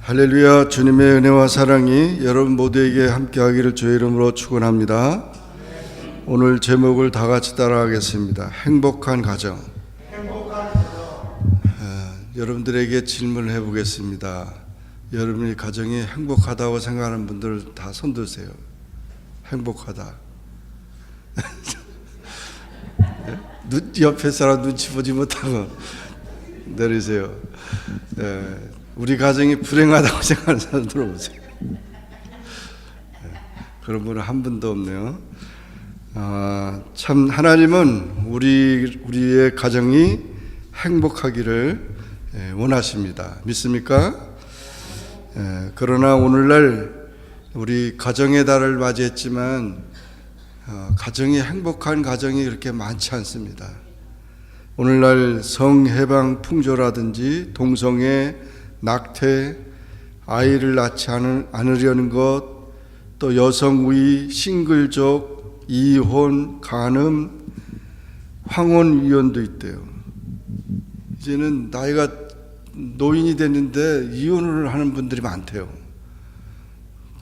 할렐루야. 주님의 은혜와 사랑이 여러분 모두에게 함께하기를 주의 이름으로 축원합니다. 오늘 제목을 다 같이 따라하겠습니다. 행복한 가정. 여러분들에게 질문을 해보겠습니다. 여러분의 가정이 행복하다고 생각하는 분들 다 손 드세요. 행복하다. 옆에 사람 눈치 보지 못하고 내리세요. 우리 가정이 불행하다고 생각하는 사람 들어보세요. 그런 분은 한 분도 없네요. 참 하나님은 우리의 가정이 행복하기를 원하십니다. 믿습니까? 그러나 오늘날 우리 가정의 달을 맞이했지만 가정이 행복한 가정이 그렇게 많지 않습니다. 오늘날 성해방 풍조라든지 동성애, 낙태, 아이를 낳지 않으려는 것, 또 여성우위, 싱글족, 이혼, 간음, 황혼위원도 있대요. 이제는 나이가 노인이 됐는데 이혼을 하는 분들이 많대요.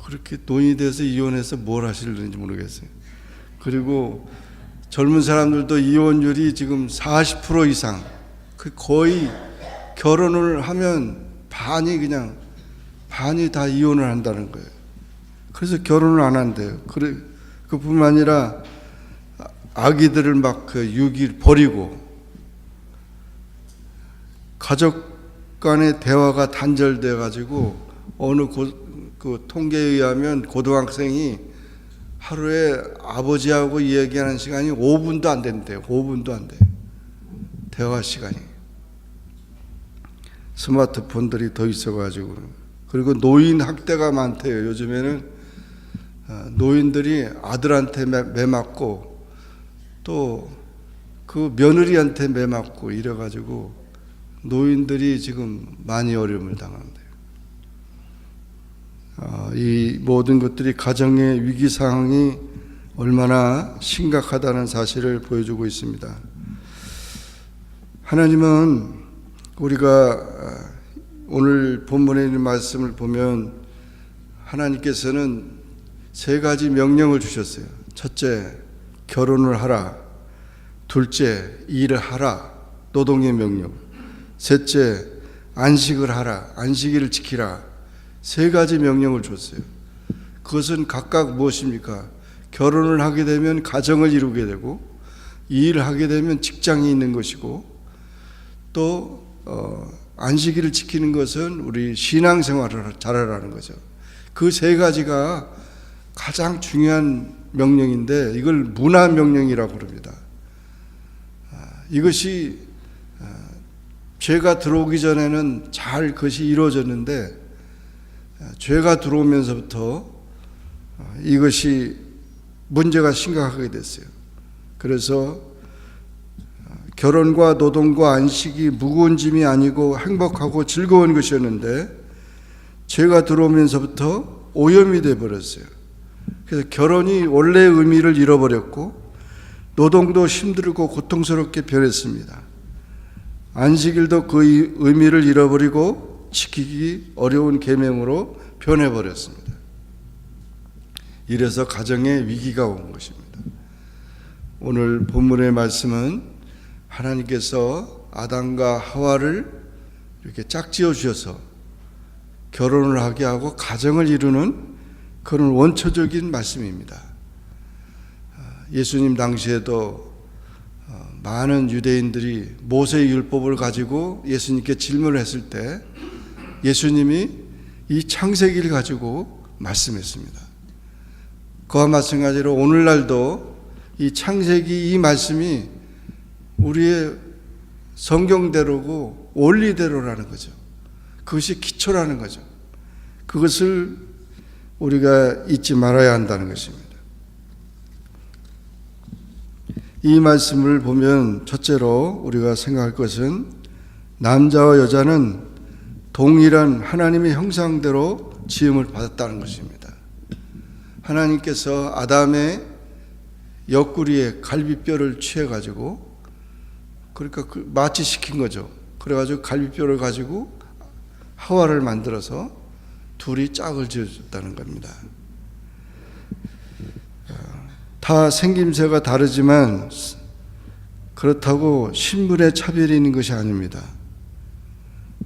그렇게 노인이 돼서 이혼해서 뭘 하시려는지 모르겠어요. 그리고 젊은 사람들도 이혼율이 지금 40% 이상, 거의 결혼을 하면 반이 다 이혼을 한다는 거예요. 그래서 결혼을 안 한대요. 그뿐만 아니라 아기들을 막 유기 버리고 가족 간의 대화가 단절돼 가지고 어느 그 통계에 의하면 고등학생이 하루에 아버지하고 이야기하는 시간이 5분도 안 된대요. 5분도 안 돼요. 대화 시간이. 스마트폰들이 더 있어가지고. 그리고 노인 학대가 많대요. 요즘에는 노인들이 아들한테 매맞고 또 그 며느리한테 매맞고 이래가지고 노인들이 지금 많이 어려움을 당한대요. 이 모든 것들이 가정의 위기 상황이 얼마나 심각하다는 사실을 보여주고 있습니다. 하나님은 우리가 오늘 본문에 있는 말씀을 보면 하나님께서는 3가지 명령을 주셨어요. 첫째, 결혼을 하라. 둘째, 일을 하라. 노동의 명령. 셋째, 안식을 하라. 안식일을 지키라. 3가지 명령을 줬어요. 그것은 각각 무엇입니까? 결혼을 하게 되면 가정을 이루게 되고, 일을 하게 되면 직장이 있는 것이고, 또 안식일을 지키는 것은 우리 신앙생활을 잘하라는 거죠. 그 3가지가 가장 중요한 명령인데 이걸 문화 명령이라고 부릅니다. 이것이 죄가 들어오기 전에는 잘 그것이 이루어졌는데 죄가 들어오면서부터 이것이 문제가 심각하게 됐어요. 그래서 결혼과 노동과 안식이 무거운 짐이 아니고 행복하고 즐거운 것이었는데 죄가 들어오면서부터 오염이 되어버렸어요. 그래서 결혼이 원래의 의미를 잃어버렸고 노동도 힘들고 고통스럽게 변했습니다. 안식일도 그 의미를 잃어버리고 지키기 어려운 계명으로 변해버렸습니다. 이래서 가정에 위기가 온 것입니다. 오늘 본문의 말씀은 하나님께서 아담과 하와를 이렇게 짝지어 주셔서 결혼을 하게 하고 가정을 이루는 그런 원초적인 말씀입니다. 예수님 당시에도 많은 유대인들이 모세의 율법을 가지고 예수님께 질문을 했을 때 예수님이 이 창세기를 가지고 말씀했습니다. 그와 마찬가지로 오늘날도 이 창세기 이 말씀이 우리의 성경대로고 원리대로라는 거죠. 그것이 기초라는 거죠. 그것을 우리가 잊지 말아야 한다는 것입니다. 이 말씀을 보면 첫째로 우리가 생각할 것은 남자와 여자는 동일한 하나님의 형상대로 지음을 받았다는 것입니다. 하나님께서 아담의 옆구리에 갈비뼈를 취해가지고 그러니까 마취시킨 거죠. 그래가지고 갈비뼈를 가지고 하와를 만들어서 둘이 짝을 지어줬다는 겁니다. 다 생김새가 다르지만 그렇다고 신분의 차별이 있는 것이 아닙니다.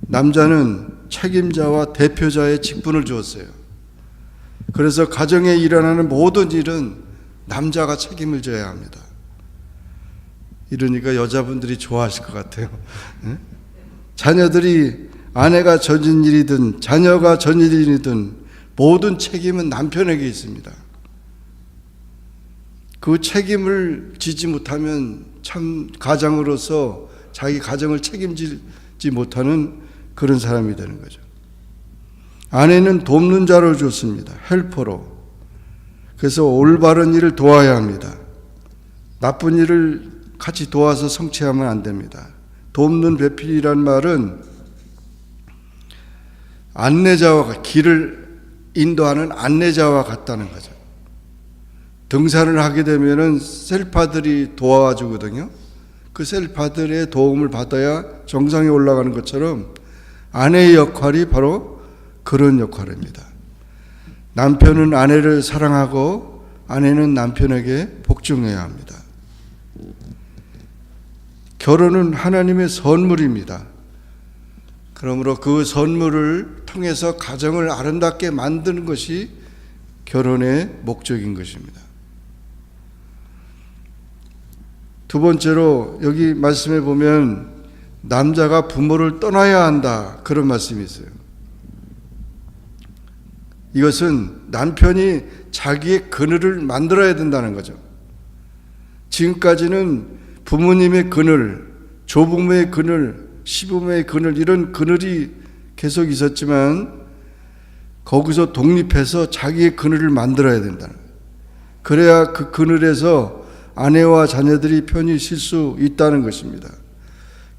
남자는 책임자와 대표자의 직분을 주었어요. 그래서 가정에 일어나는 모든 일은 남자가 책임을 져야 합니다. 이러니까 여자분들이 좋아하실 것 같아요. 자녀들이 아내가 져진 일이든 자녀가 져진 일이든 모든 책임은 남편에게 있습니다. 그 책임을 지지 못하면 참 가장으로서 자기 가정을 책임지지 못하는 그런 사람이 되는 거죠. 아내는 돕는 자로 줬습니다. 헬퍼로. 그래서 올바른 일을 도와야 합니다. 나쁜 일을 같이 도와서 성취하면 안 됩니다. 돕는 배필이란 말은 안내자와 길을 인도하는 안내자와 같다는 거죠. 등산을 하게 되면은 셀파들이 도와주거든요. 그 셀파들의 도움을 받아야 정상에 올라가는 것처럼 아내의 역할이 바로 그런 역할입니다. 남편은 아내를 사랑하고 아내는 남편에게 복종해야 합니다. 결혼은 하나님의 선물입니다. 그러므로 그 선물을 통해서 가정을 아름답게 만드는 것이 결혼의 목적인 것입니다. 두 번째로 여기 말씀에 보면 남자가 부모를 떠나야 한다 그런 말씀이 있어요. 이것은 남편이 자기의 그늘을 만들어야 된다는 거죠. 지금까지는 부모님의 그늘, 조부모의 그늘, 시부모의 그늘 이런 그늘이 계속 있었지만 거기서 독립해서 자기의 그늘을 만들어야 된다는 거예요. 그래야 그 그늘에서 아내와 자녀들이 편히 쉴 수 있다는 것입니다.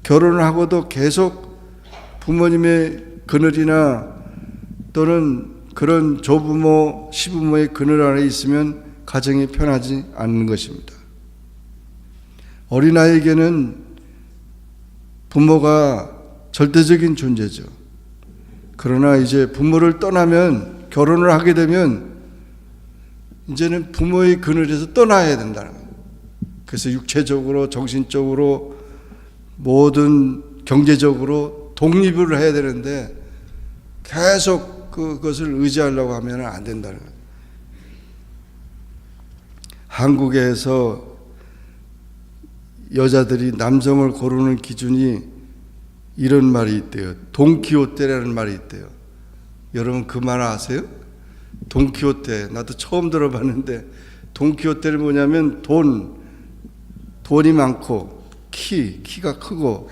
결혼을 하고도 계속 부모님의 그늘이나 또는 그런 조부모, 시부모의 그늘 안에 있으면 가정이 편하지 않는 것입니다. 어린아이에게는 부모가 절대적인 존재죠. 그러나 이제 부모를 떠나면 결혼을 하게 되면 이제는 부모의 그늘에서 떠나야 된다는 거예요. 그래서 육체적으로, 정신적으로, 모든 경제적으로 독립을 해야 되는데 계속 그것을 의지하려고 하면 안 된다는 거예요. 한국에서 여자들이 남성을 고르는 기준이 이런 말이 있대요. 돈키호테라는 말이 있대요. 여러분 그 말 아세요? 돈키호테. 나도 처음 들어봤는데 돈키호테는 뭐냐면 돈이 많고 키가 크고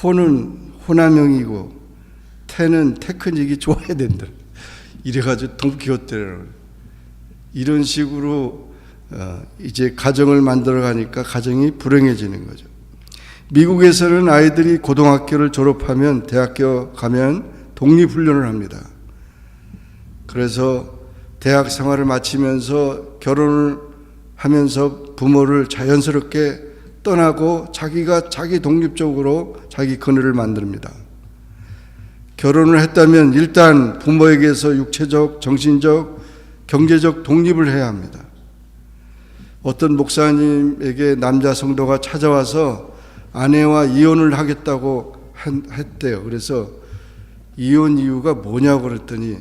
호는 호남형이고 태는 테크닉이 좋아야 된다. 이래가지고 돈키호테라고. 이런 식으로 이제 가정을 만들어 가니까 가정이 불행해지는 거죠. 미국에서는 아이들이 고등학교를 졸업하면 대학교 가면 독립훈련을 합니다. 그래서 대학 생활을 마치면서 결혼을 하면서 부모를 자연스럽게 떠나고 자기가 자기 독립적으로 자기 그늘을 만듭니다. 결혼을 했다면 일단 부모에게서 육체적, 정신적, 경제적 독립을 해야 합니다. 어떤 목사님에게 남자 성도가 찾아와서 아내와 이혼을 하겠다고 했대요. 그래서 이혼 이유가 뭐냐고 그랬더니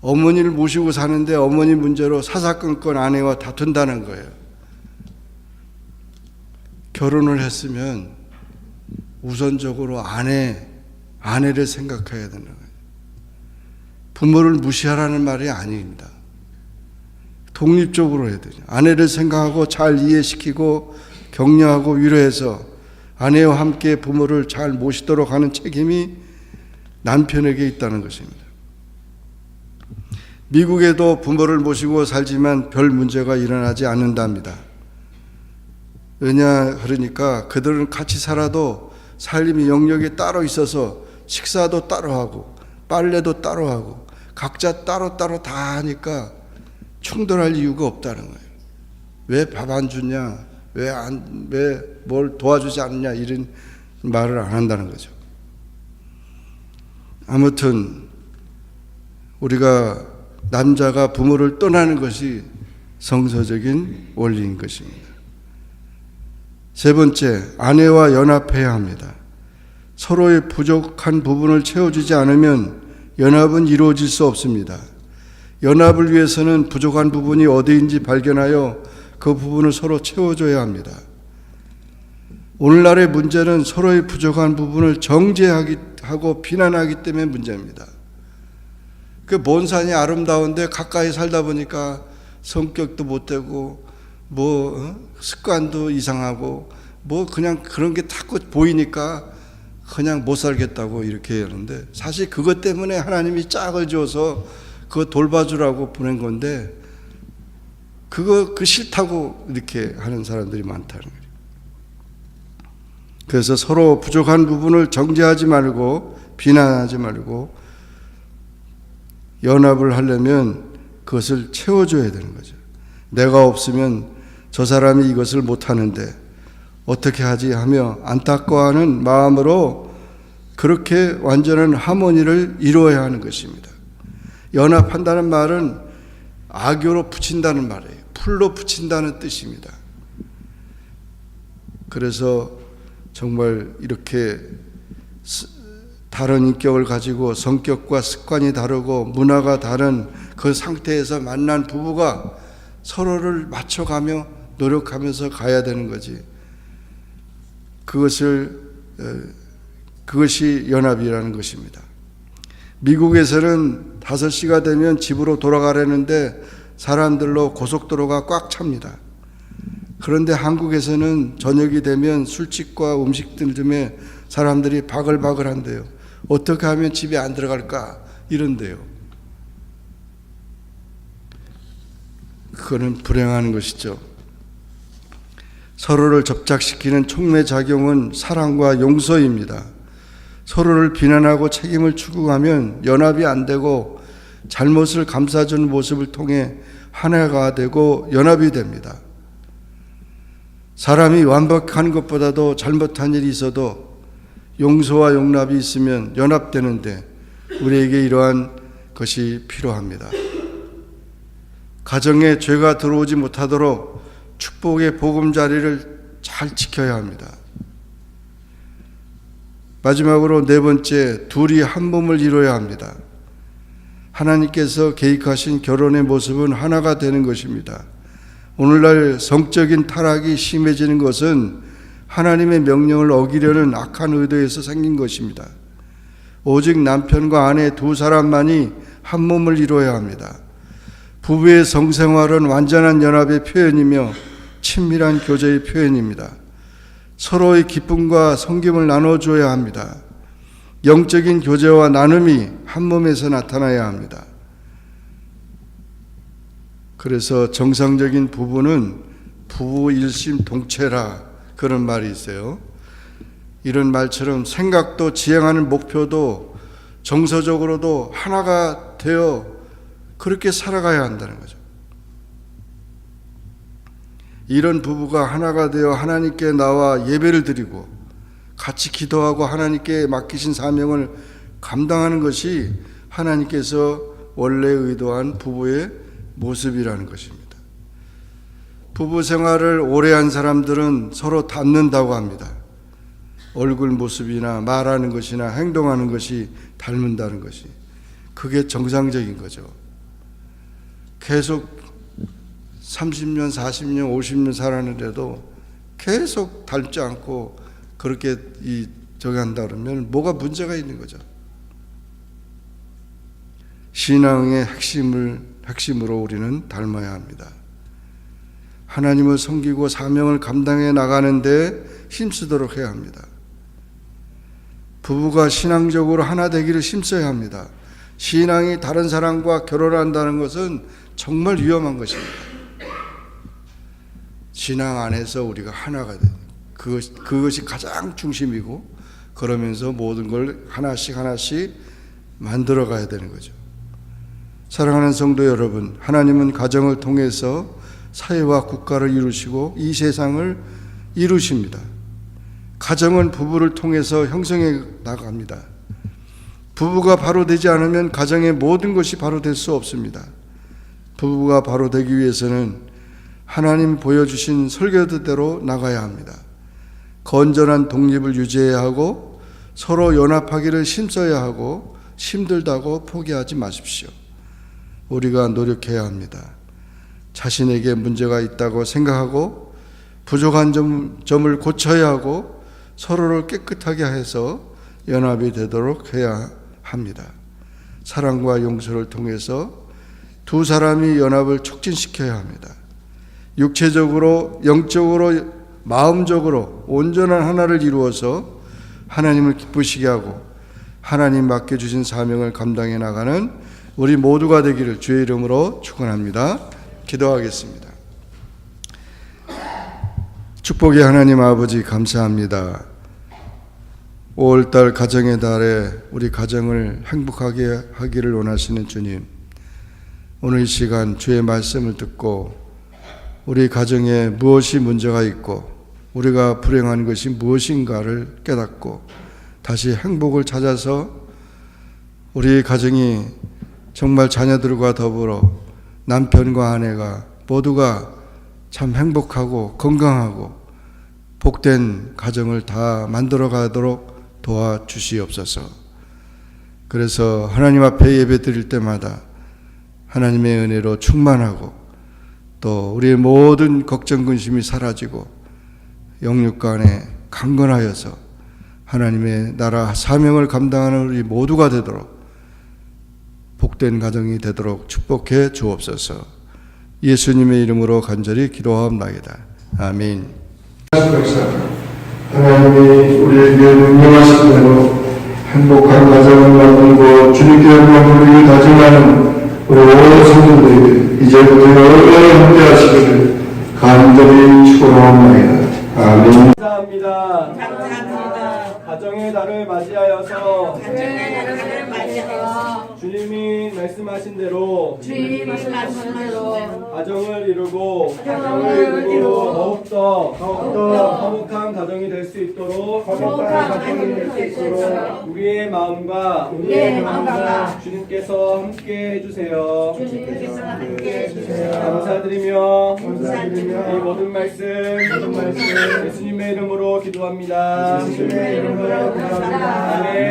어머니를 모시고 사는데 어머니 문제로 사사건건 아내와 다툰다는 거예요. 결혼을 했으면 우선적으로 아내를 생각해야 되는 거예요. 부모를 무시하라는 말이 아닙니다. 독립적으로 해야 되죠. 아내를 생각하고 잘 이해시키고 격려하고 위로해서 아내와 함께 부모를 잘 모시도록 하는 책임이 남편에게 있다는 것입니다. 미국에도 부모를 모시고 살지만 별 문제가 일어나지 않는답니다. 왜냐 그러니까 그들은 같이 살아도 살림이 영역이 따로 있어서 식사도 따로 하고 빨래도 따로 하고 각자 따로따로 다 하니까 충돌할 이유가 없다는 거예요. 왜 밥 안 주냐, 왜 뭘 도와주지 않느냐 이런 말을 안 한다는 거죠. 아무튼 우리가 남자가 부모를 떠나는 것이 성서적인 원리인 것입니다. 세 번째, 아내와 연합해야 합니다. 서로의 부족한 부분을 채워주지 않으면 연합은 이루어질 수 없습니다. 연합을 위해서는 부족한 부분이 어디인지 발견하여 그 부분을 서로 채워줘야 합니다. 오늘날의 문제는 서로의 부족한 부분을 정죄하고 비난하기 때문에 문제입니다. 그 먼 산이 아름다운데 가까이 살다 보니까 성격도 못되고 습관도 이상하고 그냥 그런 게 자꾸 보이니까 그냥 못 살겠다고 이렇게 하는데, 사실 그것 때문에 하나님이 짝을 지어서 그거 돌봐주라고 보낸 건데 그 싫다고 이렇게 하는 사람들이 많다는 거예요. 그래서 서로 부족한 부분을 정죄하지 말고 비난하지 말고 연합을 하려면 그것을 채워줘야 되는 거죠. 내가 없으면 저 사람이 이것을 못하는데 어떻게 하지 하며 안타까워하는 마음으로 그렇게 완전한 하모니를 이루어야 하는 것입니다. 연합한다는 말은 악교로 붙인다는 말이에요. 풀로 붙인다는 뜻입니다. 그래서 정말 이렇게 다른 인격을 가지고 성격과 습관이 다르고 문화가 다른 그 상태에서 만난 부부가 서로를 맞춰가며 노력하면서 가야 되는 거지. 그것이 연합이라는 것입니다. 미국에서는 5시가 되면 집으로 돌아가려는데 사람들로 고속도로가 꽉 찹니다. 그런데 한국에서는 저녁이 되면 술집과 음식들 쯤에 사람들이 바글바글한데요. 어떻게 하면 집에 안 들어갈까 이런데요. 그거는 불행한 것이죠. 서로를 접착시키는 촉매작용은 사랑과 용서입니다. 서로를 비난하고 책임을 추구하면 연합이 안 되고 잘못을 감싸주는 모습을 통해 하나가 되고 연합이 됩니다. 사람이 완벽한 것보다도 잘못한 일이 있어도 용서와 용납이 있으면 연합되는데 우리에게 이러한 것이 필요합니다. 가정에 죄가 들어오지 못하도록 축복의 보금자리를 잘 지켜야 합니다. 마지막으로 네 번째, 둘이 한 몸을 이뤄야 합니다. 하나님께서 계획하신 결혼의 모습은 하나가 되는 것입니다. 오늘날 성적인 타락이 심해지는 것은 하나님의 명령을 어기려는 악한 의도에서 생긴 것입니다. 오직 남편과 아내 두 사람만이 한 몸을 이루어야 합니다. 부부의 성생활은 완전한 연합의 표현이며 친밀한 교제의 표현입니다. 서로의 기쁨과 섬김을 나눠줘야 합니다. 영적인 교제와 나눔이 한 몸에서 나타나야 합니다. 그래서 정상적인 부부는 부부 일심동체라 그런 말이 있어요. 이런 말처럼 생각도 지향하는 목표도 정서적으로도 하나가 되어 그렇게 살아가야 한다는 거죠. 이런 부부가 하나가 되어 하나님께 나와 예배를 드리고 같이 기도하고 하나님께 맡기신 사명을 감당하는 것이 하나님께서 원래 의도한 부부의 모습이라는 것입니다. 부부 생활을 오래 한 사람들은 서로 닮는다고 합니다. 얼굴 모습이나 말하는 것이나 행동하는 것이 닮는다는 것이, 그게 정상적인 거죠. 계속 30년, 40년, 50년 살았는데도 계속 닮지 않고 그렇게 저기 한다 그러면 뭐가 문제가 있는 거죠. 신앙의 핵심으로 우리는 닮아야 합니다. 하나님을 섬기고 사명을 감당해 나가는데 힘쓰도록 해야 합니다. 부부가 신앙적으로 하나 되기를 힘써야 합니다. 신앙이 다른 사람과 결혼한다는 것은 정말 위험한 것입니다. 신앙 안에서 우리가 하나가 되는 그것이 가장 중심이고, 그러면서 모든 걸 하나씩 만들어 가야 되는 거죠. 사랑하는 성도 여러분, 하나님은 가정을 통해서 사회와 국가를 이루시고 이 세상을 이루십니다. 가정은 부부를 통해서 형성해 나갑니다. 부부가 바로 되지 않으면 가정의 모든 것이 바로 될 수 없습니다. 부부가 바로 되기 위해서는 하나님 보여주신 설교대로 나가야 합니다. 건전한 독립을 유지해야 하고 서로 연합하기를 힘써야 하고 힘들다고 포기하지 마십시오. 우리가 노력해야 합니다. 자신에게 문제가 있다고 생각하고 부족한 점을 고쳐야 하고 서로를 깨끗하게 해서 연합이 되도록 해야 합니다. 사랑과 용서를 통해서 두 사람이 연합을 촉진시켜야 합니다. 육체적으로, 영적으로, 마음적으로 온전한 하나를 이루어서 하나님을 기쁘시게 하고 하나님 맡겨주신 사명을 감당해 나가는 우리 모두가 되기를 주의 이름으로 축원합니다. 기도하겠습니다. 축복의 하나님 아버지 감사합니다. 5월달 가정의 달에 우리 가정을 행복하게 하기를 원하시는 주님, 오늘 이 시간 주의 말씀을 듣고 우리 가정에 무엇이 문제가 있고 우리가 불행한 것이 무엇인가를 깨닫고 다시 행복을 찾아서 우리 가정이 정말 자녀들과 더불어 남편과 아내가 모두가 참 행복하고 건강하고 복된 가정을 다 만들어 가도록 도와주시옵소서. 그래서 하나님 앞에 예배 드릴 때마다 하나님의 은혜로 충만하고 또 우리의 모든 걱정 근심이 사라지고 영육간에 강건하여서 하나님의 나라 사명을 감당하는 우리 모두가 되도록 복된 가정이 되도록 축복해 주옵소서. 예수님의 이름으로 간절히 기도하옵나이다. 아멘. 하나님이 우리에게 명령하신 대로 행복한 가정을 만들고 주님께 영광을 다짐하는 우리 모든 성도들에게 이제부터 영원히 함께 하시기를 간절히 축원하옵나이다. 아멘. 감사합니다. 가정의 달을 맞이하여서 주님이 말씀하신 대로 가정을 이루고 더욱더 화목한 가정이 될 수 있도록 우리의 마음과 주님께서 함께 해주세요. 감사드리며 이 모든 말씀 예수님의 이름으로 기도합니다. 아멘.